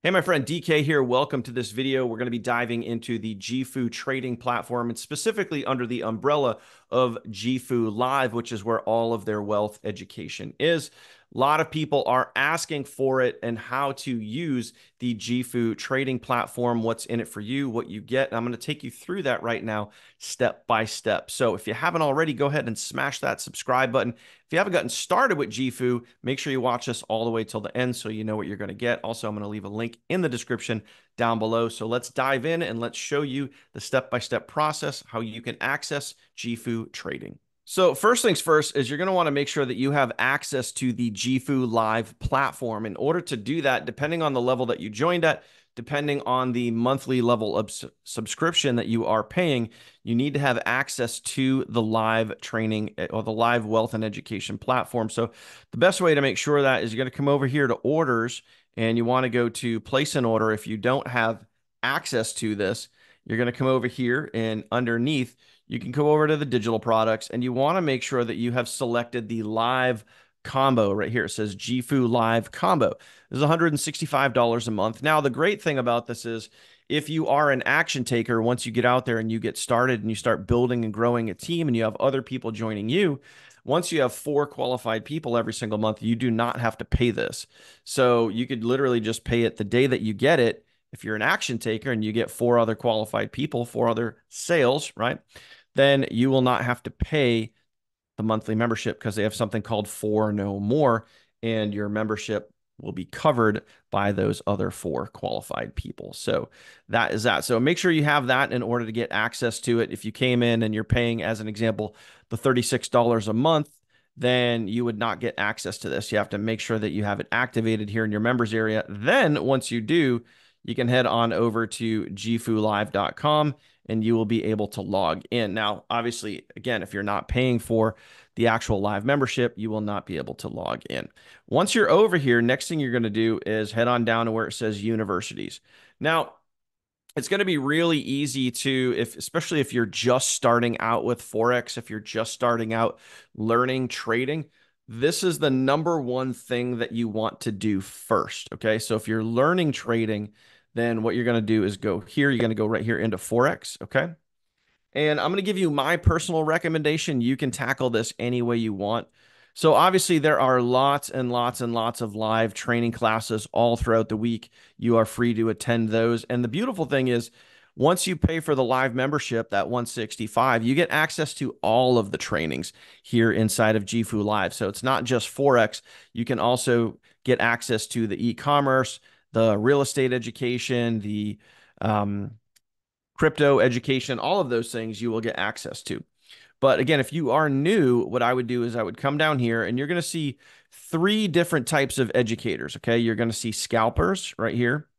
Hey, my friend DK here. Welcome to this video. We're going to be diving into the JIFU trading platform and specifically under the umbrella of JIFU Live, which is where all of their wealth education is. A lot of people are asking for it and how to use the JIFU trading platform, what's in it for you, what you get. And I'm going to take you through that right now, step by step. So if you haven't already, go ahead and smash that subscribe button. If you haven't gotten started with JIFU, make sure you watch this all the way till the end so you know what you're going to get. Also, I'm going to leave a link in the description down below. So let's dive in and let's show you the step-by-step process, how you can access JIFU trading. So first things first is you're going to want to make sure that you have access to the JIFU Live platform. In order to do that, depending on the level that you joined at, depending on the monthly level of subscription that you are paying, you need to have access to the live training or the live wealth and education platform. So the best way to make sure that is you're going to come over here to orders and you want to go to place an order. If you don't have access to this, you're going to come over here and underneath, you can go over to the digital products and you want to make sure that you have selected the live combo right here. It says JIFU Live Combo. This is $165 a month. Now, the great thing about this is if you are an action taker, once you get out there and you get started and you start building and growing a team and you have other people joining you, once you have 4 qualified people every single month, you do not have to pay this. So you could literally just pay it the day that you get it. If you're an action taker and you get 4 other qualified people, 4 other sales, right? Then you will not have to pay the monthly membership because they have something called For No More, and your membership will be covered by those other 4 qualified people. So that is that. So make sure you have that in order to get access to it. If you came in and you're paying, as an example, the $36 a month, then you would not get access to this. You have to make sure that you have it activated here in your members area. Then once you do, you can head on over to jifulive.com and you will be able to log in. Now, obviously, again, if you're not paying for the actual live membership, you will not be able to log in. Once you're over here, next thing you're going to do is head on down to where it says universities. Now, it's going to be really easy to, especially if you're just starting out with Forex, if you're just starting out learning trading, this is the #1 thing that you want to do first. Okay. So if you're learning trading, then what you're going to do is go here. You're going to go right here into Forex. Okay. And I'm going to give you my personal recommendation. You can tackle this any way you want. So obviously there are lots and lots and lots of live training classes all throughout the week. You are free to attend those. And the beautiful thing is once you pay for the live membership, that 165, you get access to all of the trainings here inside of JIFU Live. So it's not just Forex. You can also get access to the e-commerce, the real estate education, the crypto education, all of those things you will get access to. But again, if you are new, what I would do is I would come down here and you're going to see 3 different types of educators. Okay. You're going to see scalpers right here.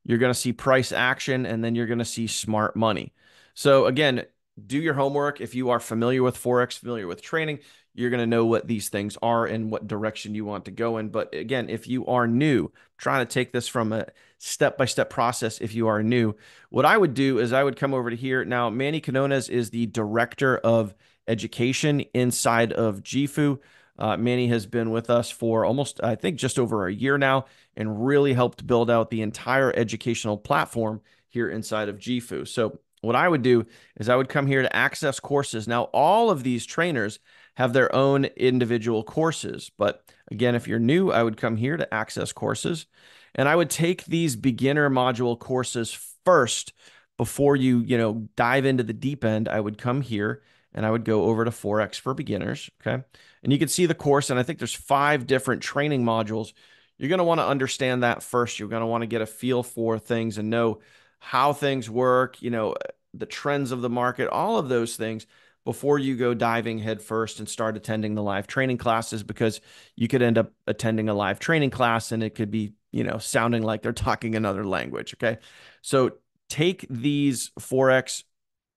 You're going to see price action, and then you're going to see smart money. So again, do your homework. If you are familiar with Forex, familiar with trading, you're going to know what these things are and what direction you want to go in. But again, if you are new, trying to take this from a step-by-step process, if you are new, what I would do is I would come over to here. Now, Manny Canones is the director of education inside of JIFU. Manny has been with us for almost, I think, just over a year now and really helped build out the entire educational platform here inside of JIFU. So what I would do is I would come here to access courses. Now, all of these trainers have their own individual courses. But again, if you're new, I would come here to access courses. And I would take these beginner module courses first before you dive into the deep end. I would come here and I would go over to Forex for beginners. Okay. And you can see the course. And I think there's 5 different training modules. You're going to want to understand that first. You're going to want to get a feel for things and know how things work, the trends of the market, all of those things before you go diving head first and start attending the live training classes, because you could end up attending a live training class and it could be, sounding like they're talking another language. Okay. So take these Forex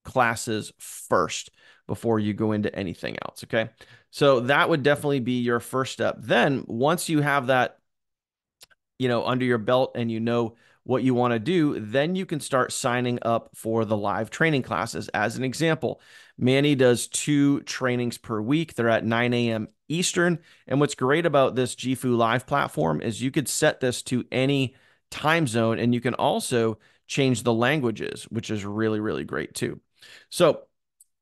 classes first before you go into anything else. Okay. So that would definitely be your first step. Then once you have that, under your belt and you know what you want to do, then you can start signing up for the live training classes. As an example, Manny does 2 trainings per week. They're at 9 a.m. Eastern. And what's great about this JIFU Live platform is you could set this to any time zone, and you can also change the languages, which is really, really great too. So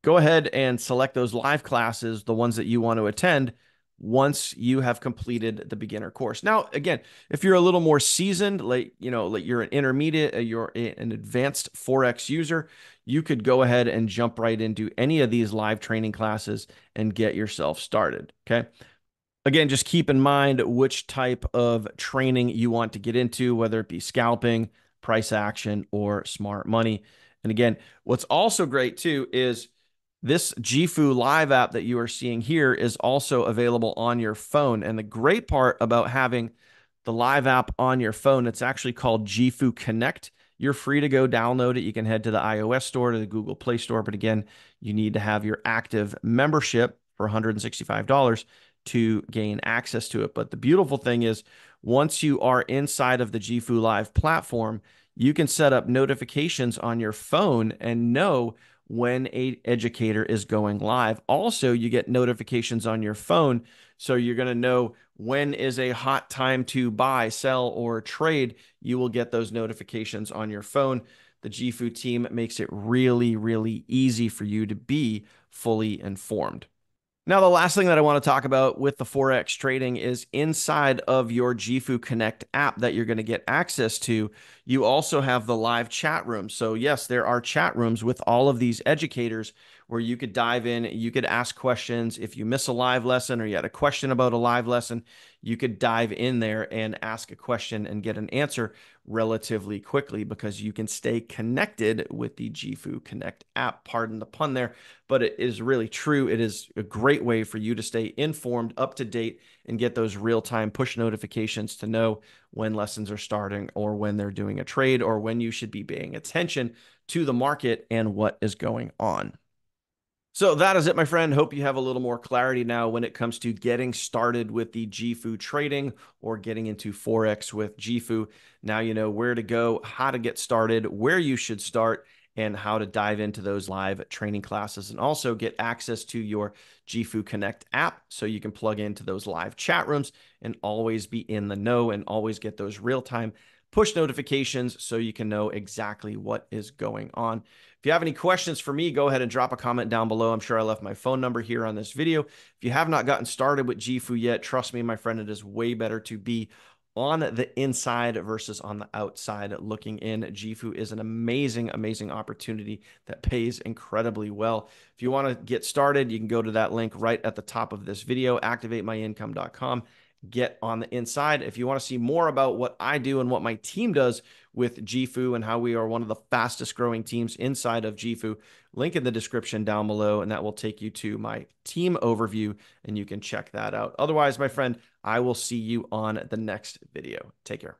go ahead and select those live classes, the ones that you want to attend, once you have completed the beginner course. Now, again, if you're a little more seasoned, like you're an intermediate, you're an advanced Forex user, you could go ahead and jump right into any of these live training classes and get yourself started. Okay. Again, just keep in mind which type of training you want to get into, whether it be scalping, price action, or smart money. And again, what's also great too is this JIFU Live app that you are seeing here is also available on your phone. And the great part about having the Live app on your phone, it's actually called JIFU Connect. You're free to go download it. You can head to the iOS store, to the Google Play Store. But again, you need to have your active membership for $165 to gain access to it. But the beautiful thing is, once you are inside of the JIFU Live platform, you can set up notifications on your phone and know when a educator is going live. Also, you get notifications on your phone, so you're going to know when is a hot time to buy, sell, or trade. You will get those notifications on your phone. The JIFU team makes it really, really easy for you to be fully informed. Now, the last thing that I want to talk about with the Forex trading is inside of your JIFU Connect app that you're going to get access to, you also have the live chat rooms. So yes, there are chat rooms with all of these educators where you could dive in, you could ask questions. If you miss a live lesson or you had a question about a live lesson, you could dive in there and ask a question and get an answer relatively quickly because you can stay connected with the JIFU Connect app. Pardon the pun there, but it is really true. It is a great way for you to stay informed, up to date, and get those real-time push notifications to know when lessons are starting or when they're doing a trade or when you should be paying attention to the market and what is going on. So that is it, my friend. Hope you have a little more clarity now when it comes to getting started with the JIFU trading or getting into Forex with JIFU. Now you know where to go, how to get started, where you should start, and how to dive into those live training classes, and also get access to your JIFU Connect app so you can plug into those live chat rooms and always be in the know and always get those real-time push notifications so you can know exactly what is going on. If you have any questions for me, go ahead and drop a comment down below. I'm sure I left my phone number here on this video. If you have not gotten started with JIFU yet, trust me, my friend, it is way better to be on the inside versus on the outside looking in. JIFU is an amazing, amazing opportunity that pays incredibly well. If you want to get started, you can go to that link right at the top of this video, activatemyincome.com. Get on the inside. If you want to see more about what I do and what my team does with JIFU and how we are one of the fastest growing teams inside of JIFU, link in the description down below, and that will take you to my team overview, and you can check that out. Otherwise, my friend, I will see you on the next video. Take care.